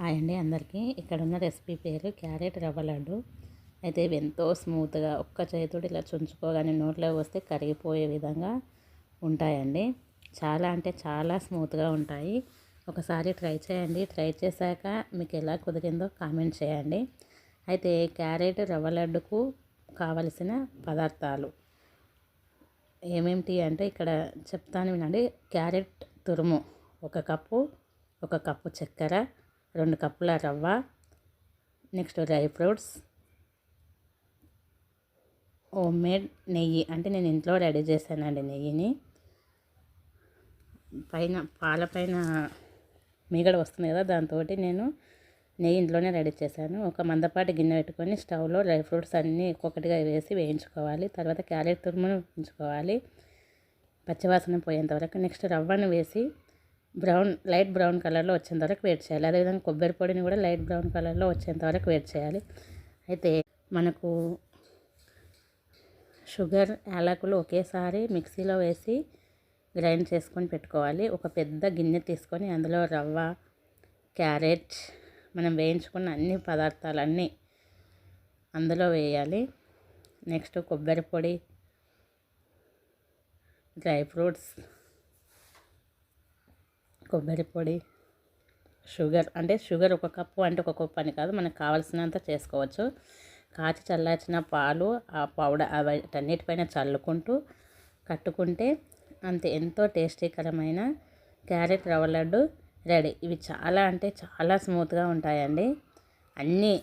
Hi అండి అందరికీ. ఇక్కడ ఉన్న రెసిపీ పేరు క్యారెట్ రవ్వ లడ్డు. అయితే ఇవి ఎంతో స్మూత్గా ఒక్క చేతితోటి ఇలా చుంచుకోగానే నోట్లో వస్తే కరిగిపోయే విధంగా ఉంటాయండి. చాలా అంటే చాలా స్మూత్గా ఉంటాయి. ఒకసారి ట్రై చేయండి. ట్రై చేశాక మీకు ఎలా కుదిరిందో కామెంట్ చేయండి. అయితే క్యారెట్ రవ్వ లడ్డుకు కావలసిన పదార్థాలు ఏమేమిటి అంటే ఇక్కడ చెప్తాను వినండి. క్యారెట్ తురుము 1 కప్పు, 1 కప్పు చక్కెర, 2 కప్పుల రవ్వ, next dry fruits, home made నెయ్యి అంటే నేను ఇంట్లో రెడీ చేశానండి. నెయ్యిని పైన పాలపైన మీగడ వస్తుంది కదా, దాంతో నేను నెయ్యి ఇంట్లోనే రెడీ చేశాను. ఒక మందపాటి గిన్నె పెట్టుకొని స్టవ్లో డ్రై ఫ్రూట్స్ అన్నీ ఒక్కొక్కటిగా వేసి వేయించుకోవాలి. తర్వాత క్యారెట్ తురుమును వేయించుకోవాలి పచ్చివాసన పోయేంత వరకు. నెక్స్ట్ రవ్వను వేసి లైట్ బ్రౌన్ కలర్లో వచ్చేంత వరకు వెయిట్ చేయాలి. అదేవిధంగా కొబ్బరి పొడిని కూడా లైట్ బ్రౌన్ కలర్లో వచ్చేంత వరకు వెయిట్ చేయాలి. అయితే మనకు షుగర్, యాలకులు ఒకేసారి మిక్సీలో వేసి గ్రైండ్ చేసుకొని పెట్టుకోవాలి. ఒక పెద్ద గిన్నె తీసుకొని అందులో రవ్వ, క్యారెట్, మనం వేయించుకున్న అన్ని పదార్థాలన్నీ అందులో వేయాలి. నెక్స్ట్ కొబ్బరి పొడి, డ్రై ఫ్రూట్స్, కొబ్బరి పొడి, షుగర్ అంటే షుగర్ 1 కప్పు అంటే 1 కప్పు అని కాదు, మనకు కావాల్సినంత చేసుకోవచ్చు. కాచి చల్లార్చిన పాలు, ఆ పౌడర్ వాటన్నిటిపైన చల్లుకుంటూ కట్టుకుంటే అంతే, ఎంతో టేస్టీకరమైన క్యారెట్ రవ్వ లడ్డు రెడీ. ఇవి చాలా అంటే చాలా స్మూత్గా ఉంటాయండి. అన్నీ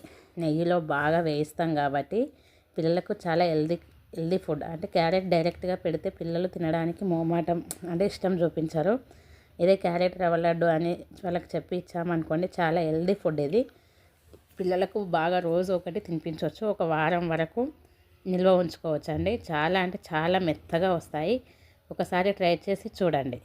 నెయ్యిలో బాగా వేయిస్తాం కాబట్టి పిల్లలకు చాలా హెల్దీ ఫుడ్. అంటే క్యారెట్ డైరెక్ట్గా పెడితే పిల్లలు తినడానికి మోమాటం అంటే ఇష్టం చూపించరు. ఇదే క్యారెట్ రవ్వ లడ్డు అని వాళ్ళకి చెప్పి ఇచ్చామనుకోండి, చాలా హెల్దీ ఫుడ్. ఇది పిల్లలకు బాగా రోజు ఒకటి తినిపించవచ్చు. 1 వారం వరకు నిల్వ ఉంచుకోవచ్చు అండి. చాలా అంటే చాలా మెత్తగా వస్తాయి. ఒకసారి ట్రై చేసి చూడండి.